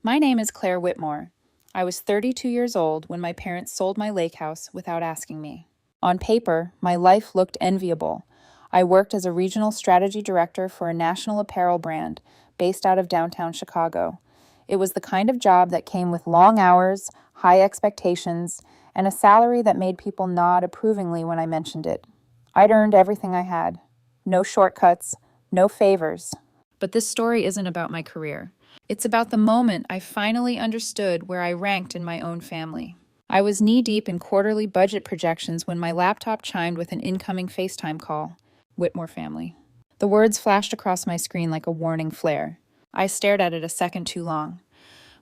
My name is Claire Whitmore. I was 32 years old when my parents sold my lake house without asking me. On paper, my life looked enviable. I worked as a regional strategy director for a national apparel brand based out of downtown Chicago. It was the kind of job that came with long hours, high expectations, and a salary that made people nod approvingly when I mentioned it. I'd earned everything I had. No shortcuts, no favors. But this story isn't about my career. It's about the moment I finally understood where I ranked in my own family. I was knee-deep in quarterly budget projections when my laptop chimed with an incoming FaceTime call. Whitmore family. The words flashed across my screen like a warning flare. I stared at it a second too long.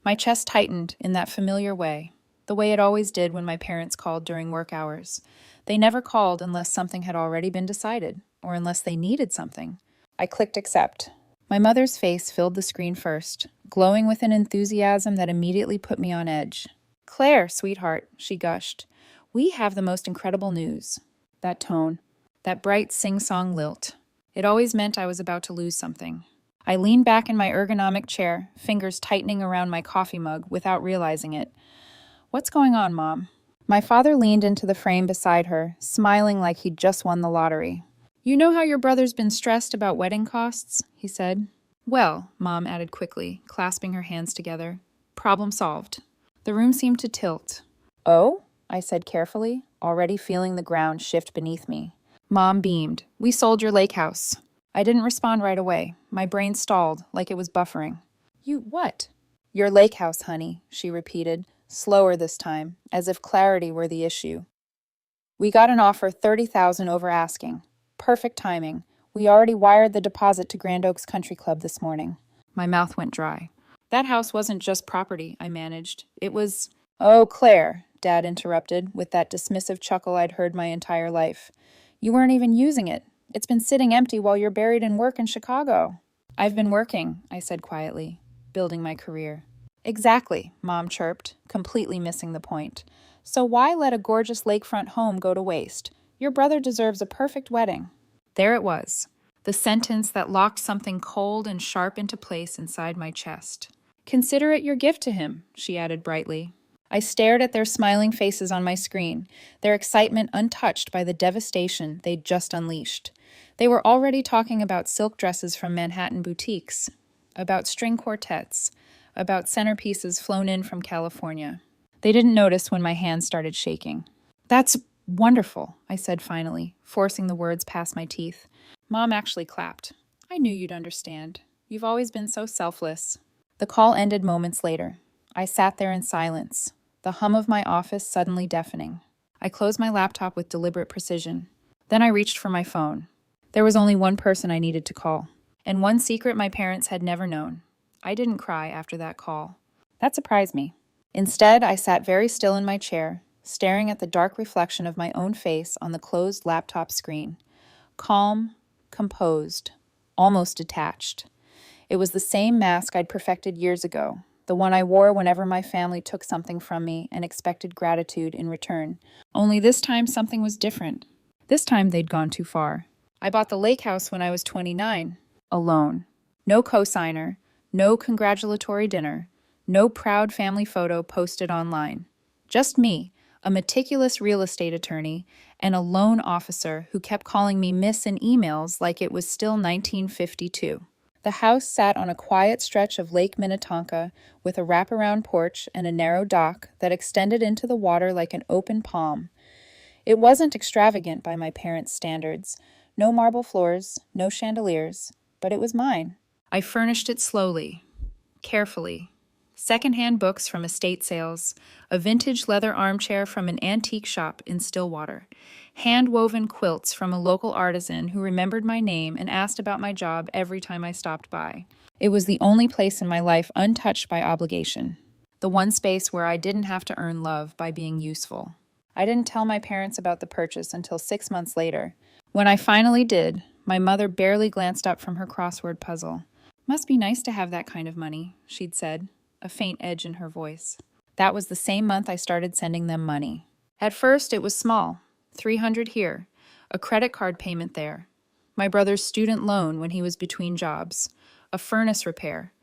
My chest tightened in that familiar way, the way it always did when my parents called during work hours. They never called unless something had already been decided, or unless they needed something. I clicked accept. My mother's face filled the screen first, glowing with an enthusiasm that immediately put me on edge. "Claire, sweetheart," she gushed, "we have the most incredible news." That tone, that bright sing-song lilt. It always meant I was about to lose something. I leaned back in my ergonomic chair, fingers tightening around my coffee mug without realizing it. "What's going on, Mom?" My father leaned into the frame beside her, smiling like he'd just won the lottery. "You know how your brother's been stressed about wedding costs?" he said. "Well," Mom added quickly, clasping her hands together. "Problem solved." The room seemed to tilt. "Oh?" I said carefully, already feeling the ground shift beneath me. Mom beamed. "We sold your lake house." I didn't respond right away. My brain stalled, like it was buffering. "You what?" "Your lake house, honey," she repeated, slower this time, as if clarity were the issue. "We got an offer 30,000 over asking. Perfect timing. We already wired the deposit to Grand Oaks Country Club this morning." My mouth went dry. "That house wasn't just property," I managed. "It was—" "Oh, Claire," Dad interrupted, with that dismissive chuckle I'd heard my entire life. "You weren't even using it. It's been sitting empty while you're buried in work in Chicago." "I've been working," I said quietly, "building my career." "Exactly," Mom chirped, completely missing the point. "So why let a gorgeous lakefront home go to waste? Your brother deserves a perfect wedding." There it was, the sentence that locked something cold and sharp into place inside my chest. "Consider it your gift to him," she added brightly. I stared at their smiling faces on my screen, their excitement untouched by the devastation they'd just unleashed. They were already talking about silk dresses from Manhattan boutiques, about string quartets, about centerpieces flown in from California. They didn't notice when my hands started shaking. "That's wonderful," I said finally, forcing the words past my teeth. Mom actually clapped. "I knew you'd understand. You've always been so selfless." The call ended moments later. I sat there in silence, the hum of my office suddenly deafening. I closed my laptop with deliberate precision. Then I reached for my phone. There was only one person I needed to call, and one secret my parents had never known. I didn't cry after that call. That surprised me. Instead, I sat very still in my chair, staring at the dark reflection of my own face on the closed laptop screen. Calm, composed, almost detached. It was the same mask I'd perfected years ago, the one I wore whenever my family took something from me and expected gratitude in return. Only this time something was different. This time they'd gone too far. I bought the lake house when I was 29, alone. No cosigner, no congratulatory dinner, no proud family photo posted online. Just me, a meticulous real estate attorney, and a loan officer who kept calling me miss in emails like it was still 1952. The house sat on a quiet stretch of Lake Minnetonka with a wraparound porch and a narrow dock that extended into the water like an open palm. It wasn't extravagant by my parents' standards. No marble floors, no chandeliers, but it was mine. I furnished it slowly, carefully. Secondhand books from estate sales, a vintage leather armchair from an antique shop in Stillwater, hand-woven quilts from a local artisan who remembered my name and asked about my job every time I stopped by. It was the only place in my life untouched by obligation, the one space where I didn't have to earn love by being useful. I didn't tell my parents about the purchase until 6 months later. When I finally did, my mother barely glanced up from her crossword puzzle. "Must be nice to have that kind of money," she'd said, a faint edge in her voice. That was the same month I started sending them money. At first, it was small, $300 here, a credit card payment there, my brother's student loan when he was between jobs, a furnace repair,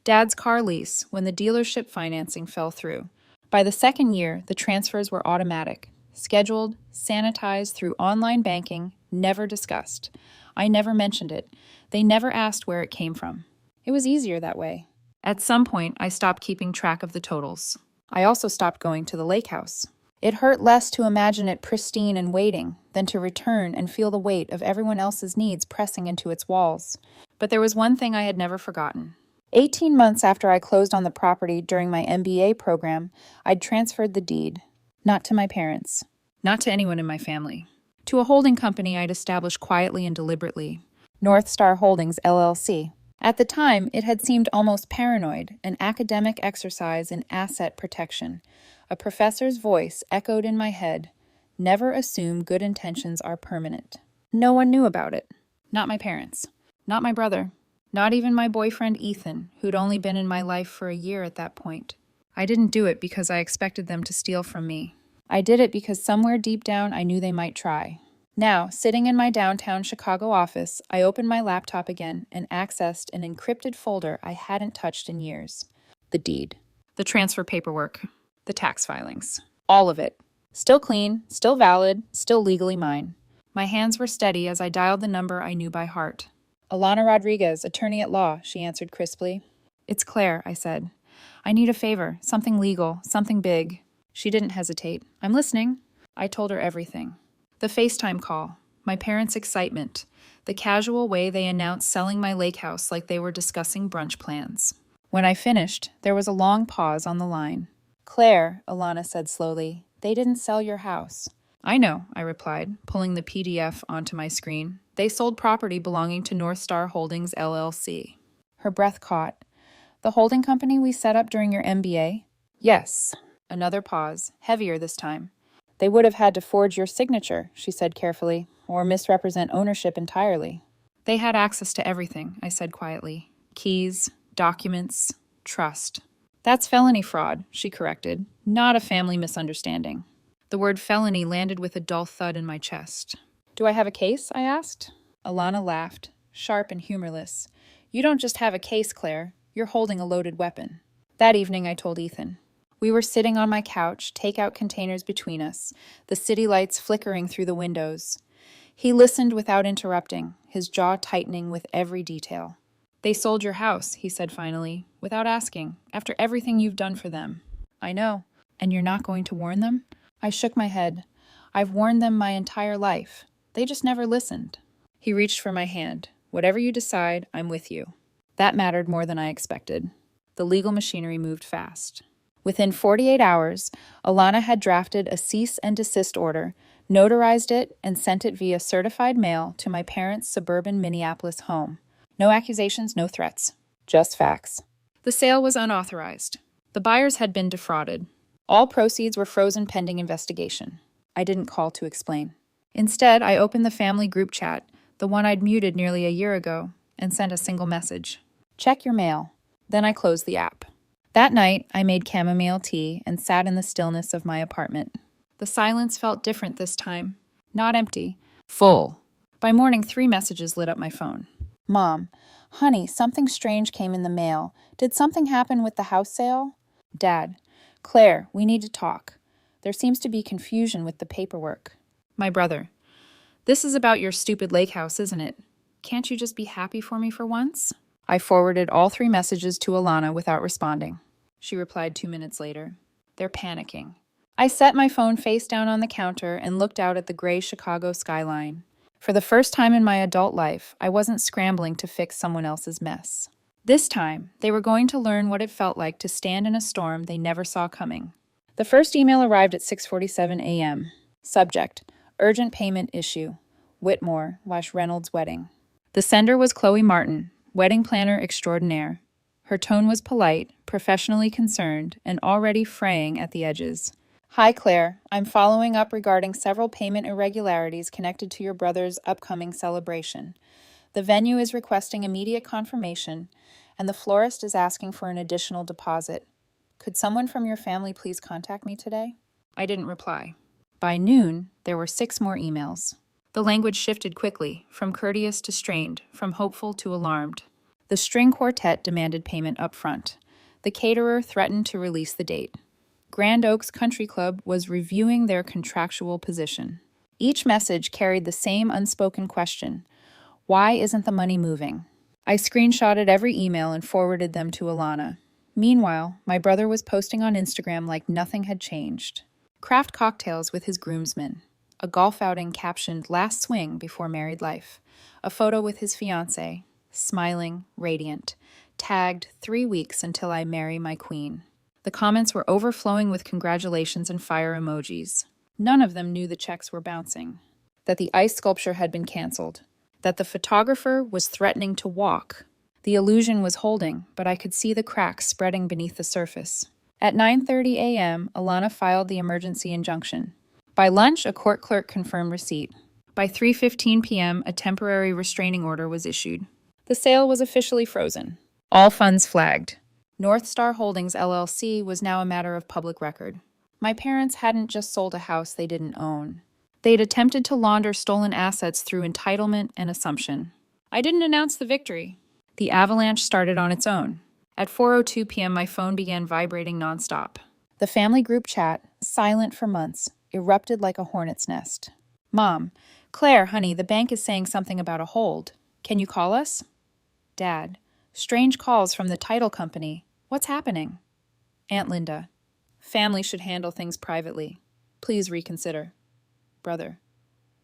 Dad's car lease when the dealership financing fell through. By the second year, the transfers were automatic, scheduled, sanitized through online banking, never discussed. I never mentioned it. They never asked where it came from. It was easier that way. At some point, I stopped keeping track of the totals. I also stopped going to the lake house. It hurt less to imagine it pristine and waiting than to return and feel the weight of everyone else's needs pressing into its walls. But there was one thing I had never forgotten. 18 months after I closed on the property during my MBA program, I'd transferred the deed. Not to my parents. Not to anyone in my family. To a holding company I'd established quietly and deliberately. North Star Holdings, LLC. At the time, it had seemed almost paranoid, an academic exercise in asset protection. A professor's voice echoed in my head, "Never assume good intentions are permanent." No one knew about it. Not my parents. Not my brother. Not even my boyfriend Ethan, who'd only been in my life for a year at that point. I didn't do it because I expected them to steal from me. I did it because somewhere deep down I knew they might try. Now, sitting in my downtown Chicago office, I opened my laptop again and accessed an encrypted folder I hadn't touched in years. The deed. The transfer paperwork. The tax filings. All of it. Still clean, still valid, still legally mine. My hands were steady as I dialed the number I knew by heart. "Alana Rodriguez, attorney at law," she answered crisply. "It's Claire," I said. "I need a favor, something legal, something big." She didn't hesitate. "I'm listening." I told her everything. The FaceTime call, my parents' excitement, the casual way they announced selling my lake house like they were discussing brunch plans. When I finished, there was a long pause on the line. "Claire," Alana said slowly, "they didn't sell your house." "I know," I replied, pulling the PDF onto my screen. "They sold property belonging to North Star Holdings, LLC. Her breath caught. "The holding company we set up during your MBA?" "Yes." Another pause, heavier this time. "They would have had to forge your signature," she said carefully, "or misrepresent ownership entirely." "They had access to everything," I said quietly. "Keys, documents, trust." "That's felony fraud," she corrected, "not a family misunderstanding." The word felony landed with a dull thud in my chest. "Do I have a case?" I asked. Alana laughed, sharp and humorless. "You don't just have a case, Claire. You're holding a loaded weapon." That evening I told Ethan. We were sitting on my couch, takeout containers between us, the city lights flickering through the windows. He listened without interrupting, his jaw tightening with every detail. "They sold your house," he said finally, "without asking, after everything you've done for them." "I know. And you're not going to warn them?" I shook my head. "I've warned them my entire life. They just never listened." He reached for my hand. "Whatever you decide, I'm with you." That mattered more than I expected. The legal machinery moved fast. Within 48 hours, Alana had drafted a cease and desist order, notarized it, and sent it via certified mail to my parents' suburban Minneapolis home. No accusations, no threats. Just facts. The sale was unauthorized. The buyers had been defrauded. All proceeds were frozen pending investigation. I didn't call to explain. Instead, I opened the family group chat, the one I'd muted nearly a year ago, and sent a single message. "Check your mail." Then I closed the app. That night, I made chamomile tea and sat in the stillness of my apartment. The silence felt different this time. Not empty. Full. By morning, 3 messages lit up my phone. "Mom, honey, something strange came in the mail. Did something happen with the house sale?" "Dad, Claire, we need to talk. There seems to be confusion with the paperwork." My brother, "This is about your stupid lake house, isn't it? Can't you just be happy for me for once?" I forwarded all 3 messages to Alana without responding. She replied 2 minutes later. "They're panicking." I set my phone face down on the counter and looked out at the gray Chicago skyline. For the first time in my adult life, I wasn't scrambling to fix someone else's mess. This time, they were going to learn what it felt like to stand in a storm they never saw coming. The first email arrived at 6:47 a.m. Subject: Urgent payment issue. Whitmore/Reynolds wedding. The sender was Chloe Martin, wedding planner extraordinaire. Her tone was polite, professionally concerned, and already fraying at the edges. "Hi, Claire. I'm following up regarding several payment irregularities connected to your brother's upcoming celebration. The venue is requesting immediate confirmation, and the florist is asking for an additional deposit. Could someone from your family please contact me today?" I didn't reply. By noon, there were 6 more emails. The language shifted quickly, from courteous to strained, from hopeful to alarmed. The string quartet demanded payment up front. The caterer threatened to release the date. Grand Oaks Country Club was reviewing their contractual position. Each message carried the same unspoken question: why isn't the money moving? I screenshotted every email and forwarded them to Alana. Meanwhile, my brother was posting on Instagram like nothing had changed. Craft cocktails with his groomsmen. A golf outing captioned "Last swing before married life." A photo with his fiancée, smiling, radiant, tagged 3 weeks until I marry my queen. The comments were overflowing with congratulations and fire emojis. None of them knew the checks were bouncing, that the ice sculpture had been canceled, that the photographer was threatening to walk. The illusion was holding, but I could see the cracks spreading beneath the surface. At 9:30 a.m., Alana filed the emergency injunction. By lunch, a court clerk confirmed receipt. By 3:15 p.m., a temporary restraining order was issued. The sale was officially frozen. All funds flagged. North Star Holdings LLC was now a matter of public record. My parents hadn't just sold a house they didn't own. They'd attempted to launder stolen assets through entitlement and assumption. I didn't announce the victory. The avalanche started on its own. At 4:02 p.m., my phone began vibrating nonstop. The family group chat, silent for months, erupted like a hornet's nest. Mom: Claire, honey, the bank is saying something about a hold. Can you call us? Dad: strange calls from the title company. What's happening? Aunt Linda: family should handle things privately. Please reconsider. Brother: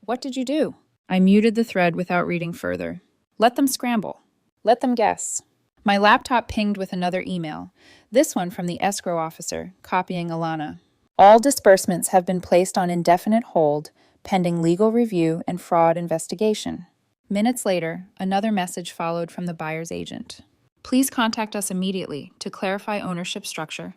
what did you do? I muted the thread without reading further. Let them scramble. Let them guess. My laptop pinged with another email, this one from the escrow officer, copying Alana. All disbursements have been placed on indefinite hold, pending legal review and fraud investigation. Minutes later, another message followed from the buyer's agent. Please contact us immediately to clarify ownership structure.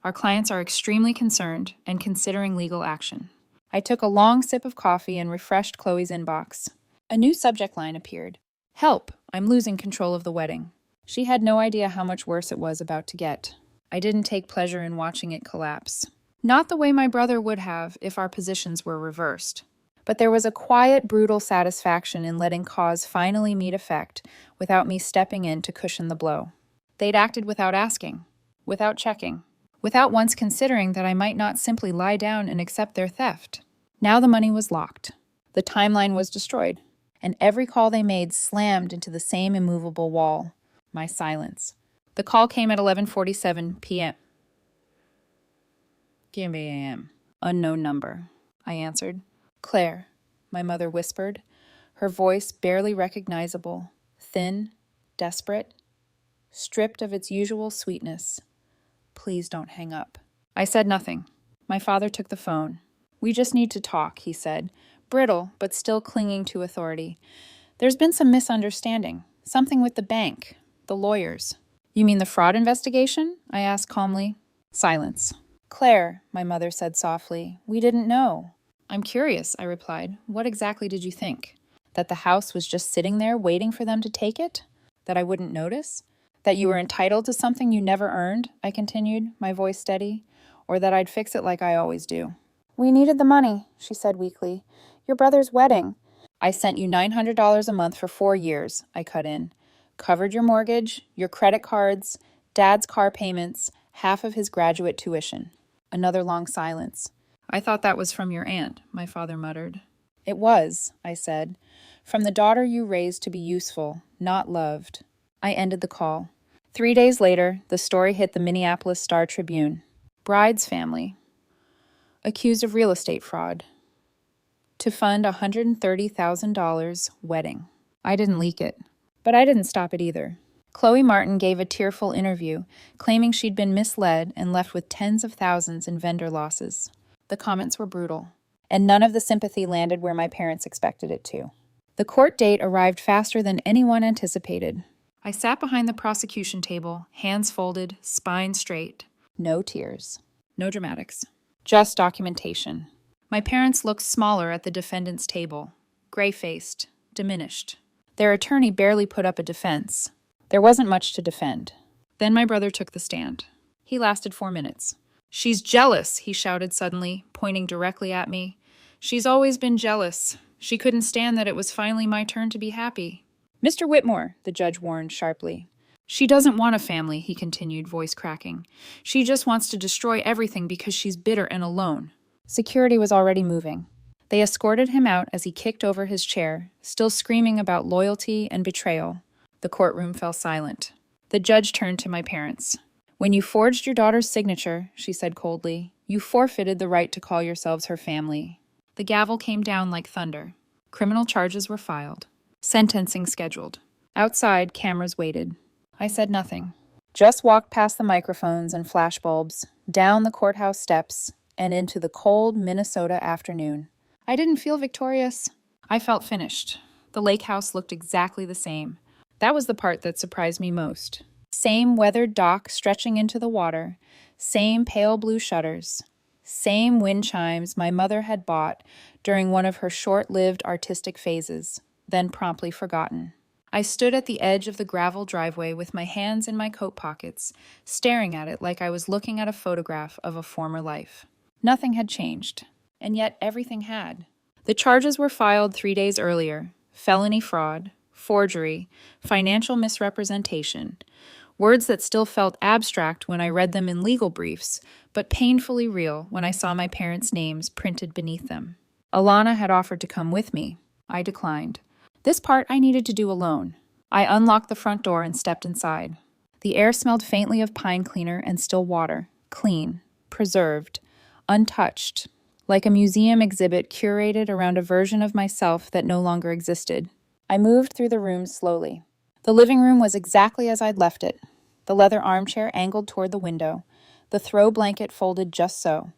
Our clients are extremely concerned and considering legal action. I took a long sip of coffee and refreshed Chloe's inbox. A new subject line appeared. Help, I'm losing control of the wedding. She had no idea how much worse it was about to get. I didn't take pleasure in watching it collapse. Not the way my brother would have if our positions were reversed. But there was a quiet, brutal satisfaction in letting cause finally meet effect without me stepping in to cushion the blow. They'd acted without asking, without checking, without once considering that I might not simply lie down and accept their theft. Now the money was locked. The timeline was destroyed, and every call they made slammed into the same immovable wall. My silence. The call came at 11:47 p.m. p.m. Unknown number. I answered. Claire, my mother whispered, her voice barely recognizable, thin, desperate, stripped of its usual sweetness. Please don't hang up. I said nothing. My father took the phone. We just need to talk, he said, brittle but still clinging to authority. There's been some misunderstanding. Something with the bank, the lawyers. You mean the fraud investigation? I asked calmly. Silence. Claire, my mother said softly, we didn't know. I'm curious, I replied. What exactly did you think? That the house was just sitting there waiting for them to take it? That I wouldn't notice? That you were entitled to something you never earned? I continued, my voice steady. Or that I'd fix it like I always do. We needed the money, she said weakly. Your brother's wedding. I sent you $900 a month for 4 years, I cut in. Covered your mortgage, your credit cards, Dad's car payments, half of his graduate tuition. Another long silence. I thought that was from your aunt, my father muttered. It was, I said. From the daughter you raised to be useful, not loved. I ended the call. 3 days later, the story hit the Minneapolis Star-Tribune. Bride's family. Accused of real estate fraud. To fund a $130,000 wedding. I didn't leak it. But I didn't stop it either. Chloe Martin gave a tearful interview, claiming she'd been misled and left with tens of thousands in vendor losses. The comments were brutal, and none of the sympathy landed where my parents expected it to. The court date arrived faster than anyone anticipated. I sat behind the prosecution table, hands folded, spine straight. No tears. No dramatics. Just documentation. My parents looked smaller at the defendant's table, gray-faced, diminished. Their attorney barely put up a defense. There wasn't much to defend. Then my brother took the stand. He lasted 4 minutes. She's jealous, he shouted suddenly, pointing directly at me. She's always been jealous. She couldn't stand that it was finally my turn to be happy. Mr. Whitmore, the judge warned sharply. She doesn't want a family, he continued, voice cracking. She just wants to destroy everything because she's bitter and alone. Security was already moving. They escorted him out as he kicked over his chair, still screaming about loyalty and betrayal. The courtroom fell silent. The judge turned to my parents. When you forged your daughter's signature, she said coldly, you forfeited the right to call yourselves her family. The gavel came down like thunder. Criminal charges were filed. Sentencing scheduled. Outside, cameras waited. I said nothing. Just walked past the microphones and flashbulbs, down the courthouse steps, and into the cold Minnesota afternoon. I didn't feel victorious. I felt finished. The lake house looked exactly the same. That was the part that surprised me most. Same weathered dock stretching into the water, same pale blue shutters, same wind chimes my mother had bought during one of her short-lived artistic phases, then promptly forgotten. I stood at the edge of the gravel driveway with my hands in my coat pockets, staring at it like I was looking at a photograph of a former life. Nothing had changed, and yet everything had. The charges were filed 3 days earlier: felony fraud, forgery, financial misrepresentation, words that still felt abstract when I read them in legal briefs, but painfully real when I saw my parents' names printed beneath them. Alana had offered to come with me. I declined. This part I needed to do alone. I unlocked the front door and stepped inside. The air smelled faintly of pine cleaner and still water, clean, preserved, untouched, like a museum exhibit curated around a version of myself that no longer existed. I moved through the rooms slowly. The living room was exactly as I'd left it. The leather armchair angled toward the window, the throw blanket folded just so.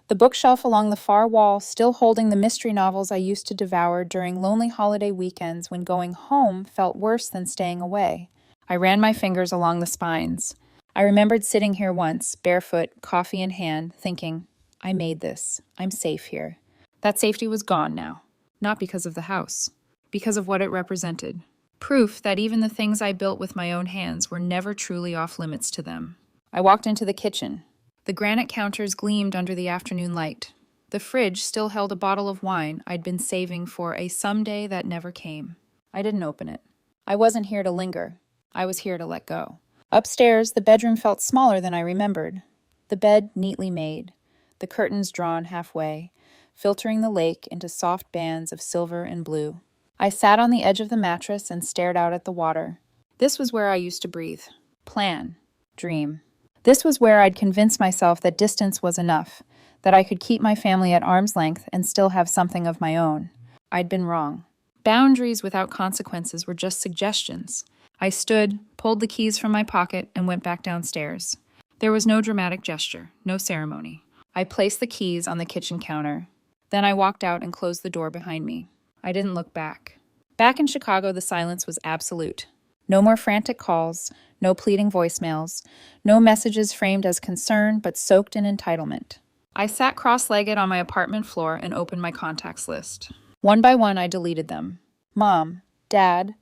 The bookshelf along the far wall still holding the mystery novels I used to devour during lonely holiday weekends when going home felt worse than staying away. I ran my fingers along the spines. I remembered sitting here once, barefoot, coffee in hand, thinking, I made this. I'm safe here. That safety was gone now. Not because of the house. Because of what it represented. Proof that even the things I built with my own hands were never truly off limits to them. I walked into the kitchen. The granite counters gleamed under the afternoon light. The fridge still held a bottle of wine I'd been saving for a someday that never came. I didn't open it. I wasn't here to linger. I was here to let go. Upstairs, the bedroom felt smaller than I remembered. The bed neatly made, the curtains drawn halfway, filtering the lake into soft bands of silver and blue. I sat on the edge of the mattress and stared out at the water. This was where I used to breathe, plan, dream. This was where I'd convinced myself that distance was enough, that I could keep my family at arm's length and still have something of my own. I'd been wrong. Boundaries without consequences were just suggestions. I stood, pulled the keys from my pocket, and went back downstairs. There was no dramatic gesture, no ceremony. I placed the keys on the kitchen counter. Then I walked out and closed the door behind me. I didn't look back. Back in Chicago, the silence was absolute. No more frantic calls, no pleading voicemails, no messages framed as concern but soaked in entitlement. I sat cross-legged on my apartment floor and opened my contacts list. One by one, I deleted them. Mom, Dad,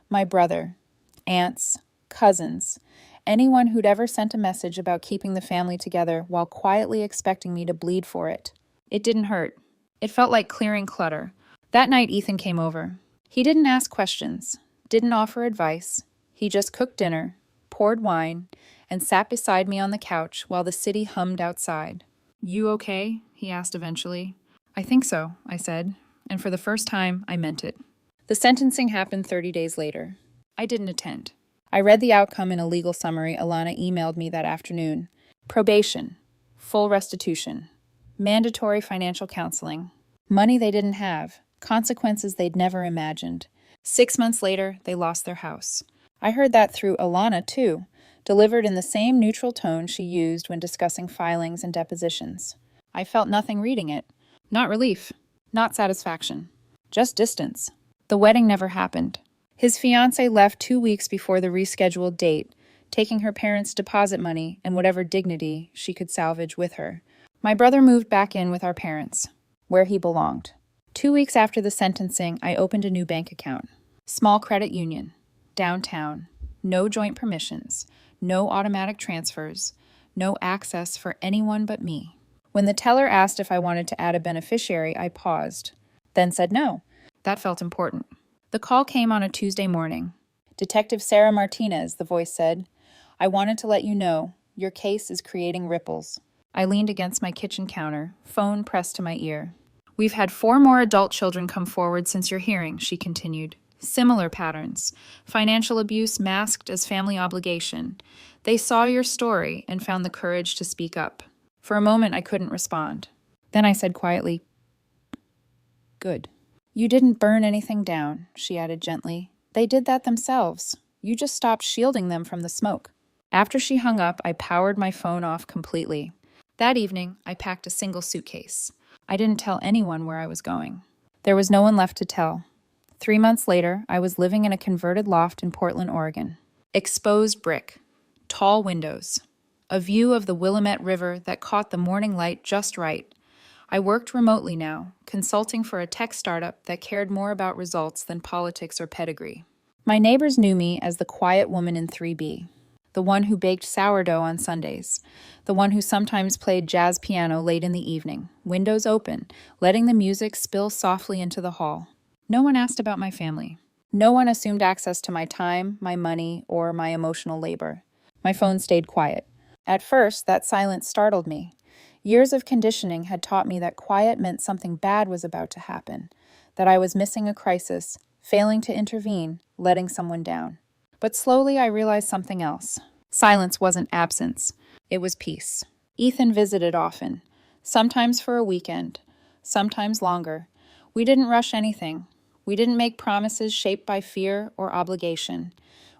my brother, aunts, cousins, anyone who'd ever sent a message about keeping the family together while quietly expecting me to bleed for it. It didn't hurt. It felt like clearing clutter. That night, Ethan came over. He didn't ask questions, didn't offer advice. He just cooked dinner, poured wine, and sat beside me on the couch while the city hummed outside. You okay? He asked eventually. I think so, I said, and for the first time, I meant it. The sentencing happened 30 days later. I didn't attend. I read the outcome in a legal summary Alana emailed me that afternoon. Probation, full restitution, mandatory financial counseling, money they didn't have, consequences they'd never imagined. 6 months later, they lost their house. I heard that through Alana, too, delivered in the same neutral tone she used when discussing filings and depositions. I felt nothing reading it. Not relief. Not satisfaction. Just distance. The wedding never happened. His fiancée left 2 weeks before the rescheduled date, taking her parents' deposit money and whatever dignity she could salvage with her. My brother moved back in with our parents, where he belonged. 2 weeks after the sentencing, I opened a new bank account. Small credit union. Downtown. No joint permissions. No automatic transfers. No access for anyone but me. When the teller asked if I wanted to add a beneficiary, I paused, then said no. That felt important. The call came on a Tuesday morning. "Detective Sarah Martinez," the voice said. "I wanted to let you know, your case is creating ripples." I leaned against my kitchen counter, phone pressed to my ear. "We've had 4 more adult children come forward since your hearing," she continued. "Similar patterns. Financial abuse masked as family obligation. They saw your story and found the courage to speak up." For a moment, I couldn't respond. Then I said quietly, "Good." "You didn't burn anything down," she added gently. "They did that themselves. You just stopped shielding them from the smoke." After she hung up, I powered my phone off completely. That evening, I packed a single suitcase. I didn't tell anyone where I was going. There was no one left to tell. 3 months later, I was living in a converted loft in Portland, Oregon. Exposed brick, tall windows, a view of the Willamette River that caught the morning light just right. I worked remotely now, consulting for a tech startup that cared more about results than politics or pedigree. My neighbors knew me as the quiet woman in 3B, the one who baked sourdough on Sundays, the one who sometimes played jazz piano late in the evening, windows open, letting the music spill softly into the hall. No one asked about my family. No one assumed access to my time, my money, or my emotional labor. My phone stayed quiet. At first, that silence startled me. Years of conditioning had taught me that quiet meant something bad was about to happen, that I was missing a crisis, failing to intervene, letting someone down. But slowly I realized something else. Silence wasn't absence. It was peace. Ethan visited often, sometimes for a weekend, sometimes longer. We didn't rush anything. We didn't make promises shaped by fear or obligation.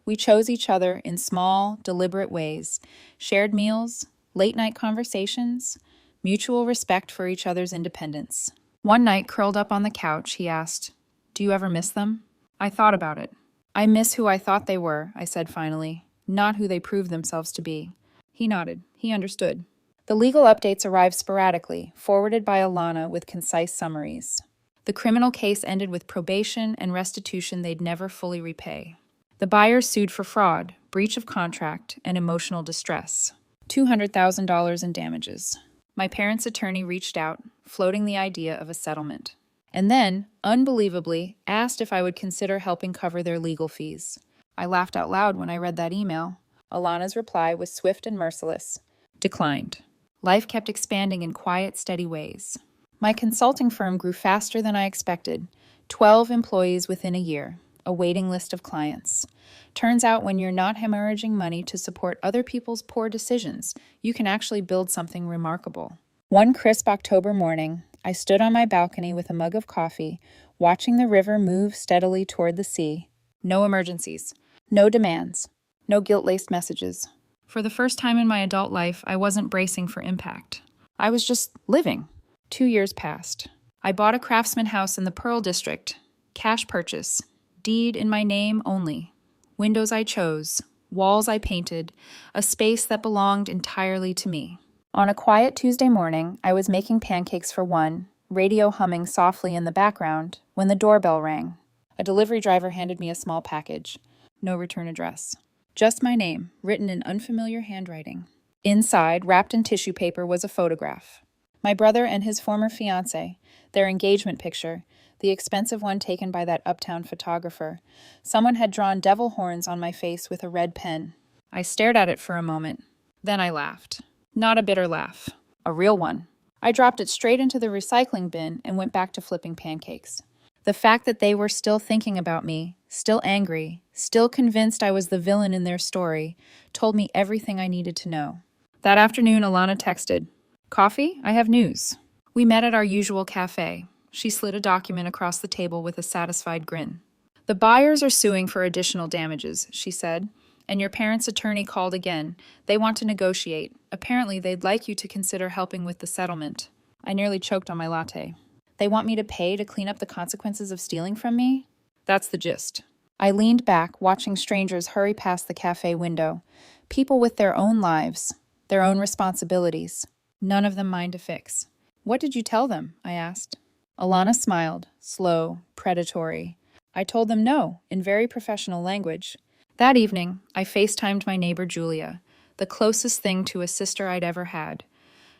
We chose each other in small, deliberate ways, shared meals, late-night conversations, mutual respect for each other's independence. One night, curled up on the couch, he asked, "Do you ever miss them?" I thought about it. "I miss who I thought they were," I said finally, "not who they proved themselves to be." He nodded. He understood. The legal updates arrived sporadically, forwarded by Alana with concise summaries. The criminal case ended with probation and restitution they'd never fully repay. The buyers sued for fraud, breach of contract, and emotional distress. $200,000 in damages. My parents' attorney reached out, floating the idea of a settlement. And then, unbelievably, asked if I would consider helping cover their legal fees. I laughed out loud when I read that email. Alana's reply was swift and merciless. Declined. Life kept expanding in quiet, steady ways. My consulting firm grew faster than I expected. 12 employees within a year. A waiting list of clients. Turns out when you're not hemorrhaging money to support other people's poor decisions, you can actually build something remarkable. One crisp October morning, I stood on my balcony with a mug of coffee, watching the river move steadily toward the sea. No emergencies. No demands. No guilt-laced messages. For the first time in my adult life, I wasn't bracing for impact. I was just living. 2 years passed. I bought a craftsman house in the Pearl District. Cash purchase. Deed in my name only. Windows I chose. Walls I painted. A space that belonged entirely to me. On a quiet Tuesday morning, I was making pancakes for one, radio humming softly in the background, when the doorbell rang. A delivery driver handed me a small package. No return address. Just my name, written in unfamiliar handwriting. Inside, wrapped in tissue paper, was a photograph. My brother and his former fiancé, their engagement picture, the expensive one taken by that uptown photographer. Someone had drawn devil horns on my face with a red pen. I stared at it for a moment. Then I laughed. Not a bitter laugh. A real one. I dropped it straight into the recycling bin and went back to flipping pancakes. The fact that they were still thinking about me, still angry, still convinced I was the villain in their story, told me everything I needed to know. That afternoon, Alana texted, "Coffee? I have news." We met at our usual cafe. She slid a document across the table with a satisfied grin. "The buyers are suing for additional damages," she said, "and your parents' attorney called again. They want to negotiate. Apparently, they'd like you to consider helping with the settlement." I nearly choked on my latte. "They want me to pay to clean up the consequences of stealing from me?" That's the gist. I leaned back, watching strangers hurry past the cafe window. People with their own lives, their own responsibilities. None of them mine to fix. "What did you tell them?" I asked. Alana smiled, slow, predatory. I told them no, in very professional language. That evening, I FaceTimed my neighbor Julia, the closest thing to a sister I'd ever had.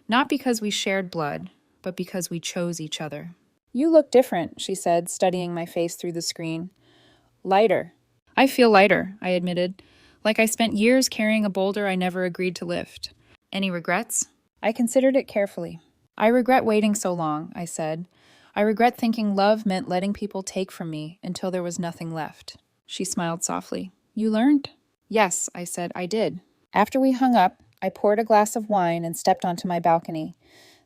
Not because we shared blood, but because we chose each other. "You look different," she said, studying my face through the screen. Lighter. I feel lighter, I admitted, like I spent years carrying a boulder I never agreed to lift. Any regrets? I considered it carefully. I regret waiting so long, I said. I regret thinking love meant letting people take from me until there was nothing left. She smiled softly. You learned? Yes, I said, I did. After we hung up, I poured a glass of wine and stepped onto my balcony.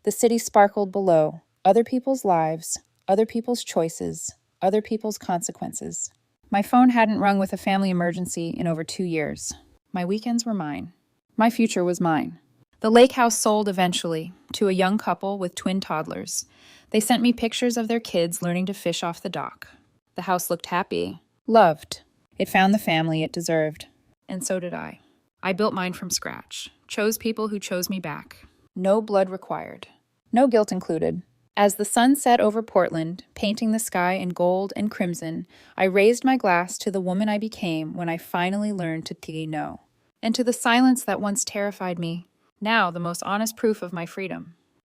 The city sparkled below. Other people's lives, other people's choices, other people's consequences. My phone hadn't rung with a family emergency in over 2 years. My weekends were mine. My future was mine. The lake house sold eventually to a young couple with twin toddlers. They sent me pictures of their kids learning to fish off the dock. The house looked happy, loved. It found the family it deserved. And so did I. I built mine from scratch, chose people who chose me back. No blood required. No guilt included. As the sun set over Portland, painting the sky in gold and crimson, I raised my glass to the woman I became when I finally learned to say no. And to the silence that once terrified me, now the most honest proof of my freedom.